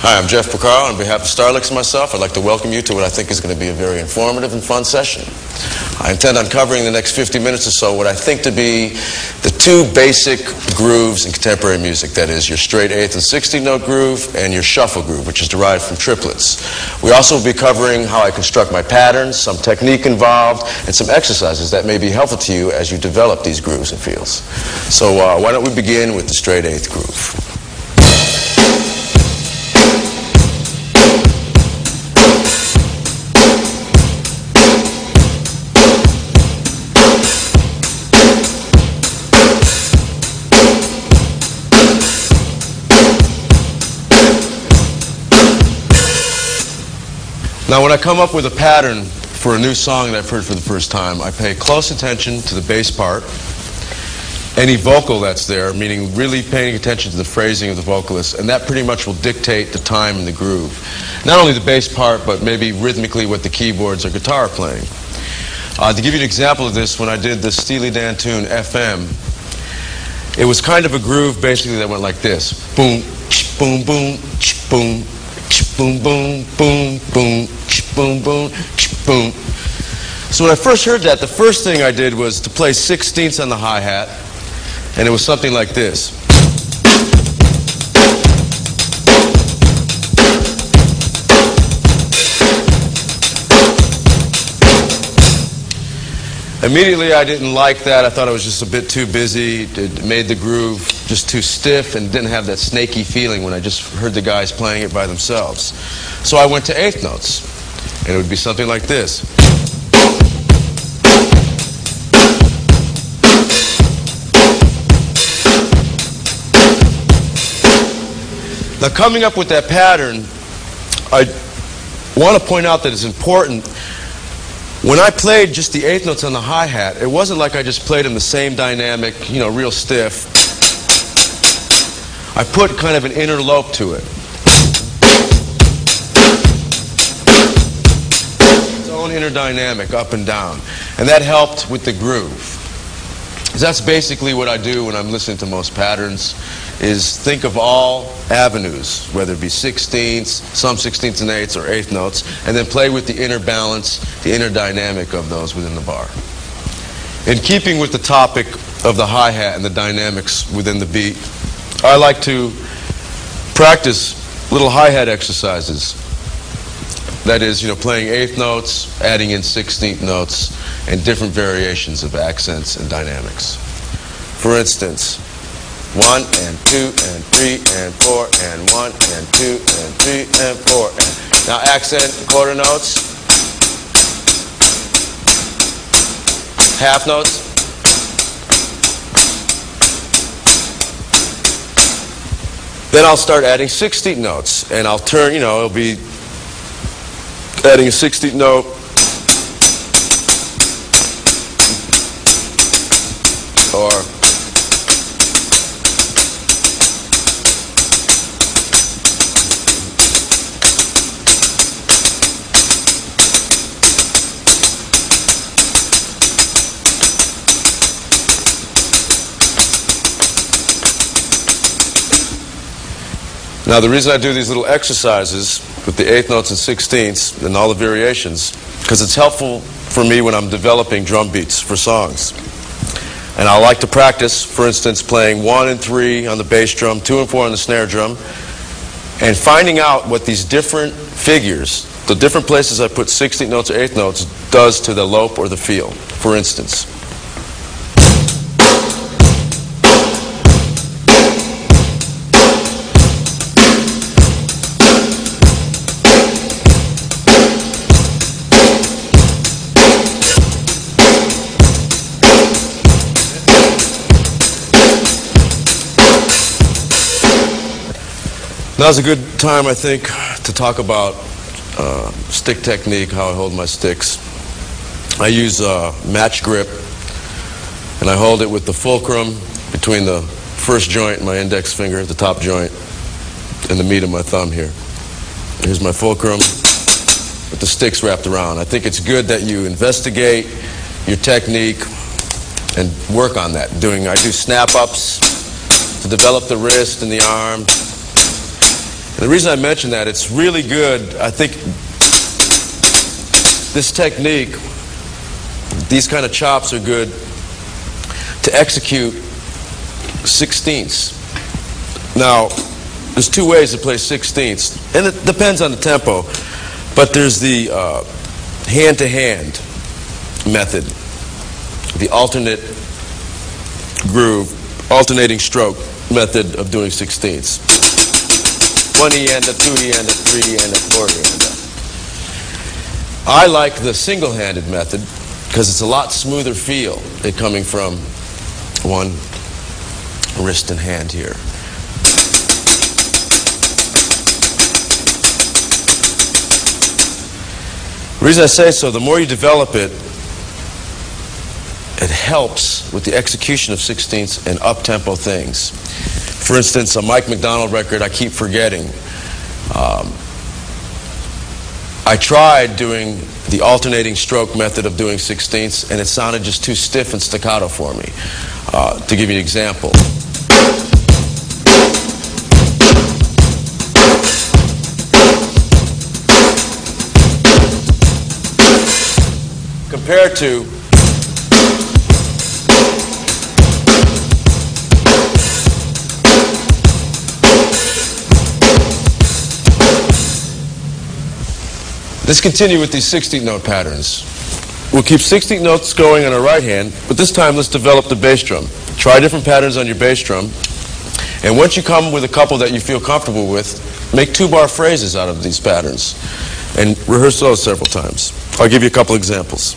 Hi, I'm Jeff Porcaro. On behalf of Starlix and myself, I'd like to welcome you to what I think is going to be a very informative and fun session. I intend on covering in the next 50 minutes or so what I think to be the two basic grooves in contemporary music. That is, your straight 8th and 16th note groove and your shuffle groove, which is derived from triplets. We also will be covering how I construct my patterns, some technique involved, and some exercises that may be helpful to you as you develop these grooves and feels. So why don't we begin with the straight 8th groove. Now, when I come up with a pattern for a new song that I've heard for the first time, I pay close attention to the bass part, any vocal that's there, meaning really paying attention to the phrasing of the vocalist, and that pretty much will dictate the time and the groove. Not only the bass part, but maybe rhythmically what the keyboards or guitar are playing. To give you an example of this, when I did the Steely Dan tune FM, it was kind of a groove basically that went like this. Boom, boom, boom, boom, boom, boom, boom, boom, boom, boom, boom. So when I first heard that, the first thing I did was to play 16ths on the hi-hat, and it was something like this. Immediately I didn't like that. I thought it was just a bit too busy. It made the groove just too stiff and didn't have that snaky feeling when I just heard the guys playing it by themselves. So I went to 8th notes, and it would be something like this. Now, coming up with that pattern, I want to point out that it's important. When I played just the 8th notes on the hi-hat, it wasn't like I just played them the same dynamic, you know, real stiff. I put kind of an inner lope to it. Its own inner dynamic, up and down. And that helped with the groove. That's basically what I do when I'm listening to most patterns, is think of all avenues, whether it be 16ths, some 16ths and 8ths, or 8th notes, and then play with the inner balance, the inner dynamic of those within the bar. In keeping with the topic of the hi-hat and the dynamics within the beat, I like to practice little hi-hat exercises. That is, you know, playing 8th notes, adding in 16th notes, and different variations of accents and dynamics. For instance, 1 and 2 and 3 and 4 and 1 and 2 and 3 and 4 and now accent quarter notes, half notes, then I'll start adding 16th notes, and I'll turn, you know, it'll be adding a 16th note, or now, the reason I do these little exercises with the 8th notes and 16ths and all the variations, because it's helpful for me when I'm developing drum beats for songs. And I like to practice, for instance, playing 1 and 3 on the bass drum, 2 and 4 on the snare drum, and finding out what these different figures, the different places I put 16th notes or 8th notes, does to the lope or the feel. For instance, now's a good time, I think, to talk about stick technique, how I hold my sticks. I use a match grip, and I hold it with the fulcrum between the first joint and my index finger, the top joint, and the meat of my thumb here. Here's my fulcrum with the sticks wrapped around. I think it's good that you investigate your technique and work on that. I do snap-ups to develop the wrist and the arm. And the reason I mention that, it's really good. I think this technique, these kind of chops are good to execute 16ths. Now, there's two ways to play 16ths, and it depends on the tempo, but there's the hand-to-hand method, the alternate groove, alternating stroke method of doing 16ths. 1 E-enda, 2 E-enda, 3 E-enda, 4 E-enda. I like the single-handed method because it's a lot smoother feel it coming from one wrist and hand here. The reason I say so, the more you develop it, it helps with the execution of 16ths and up-tempo things. For instance, a Mike McDonald record I keep forgetting. I tried doing the alternating stroke method of doing 16ths, and it sounded just too stiff and staccato for me. To give you an example. Compared to let's continue with these 16th note patterns. We'll keep 16th notes going on our right hand, but this time let's develop the bass drum. Try different patterns on your bass drum, and once you come with a couple that you feel comfortable with, make 2-bar phrases out of these patterns and rehearse those several times. I'll give you a couple examples.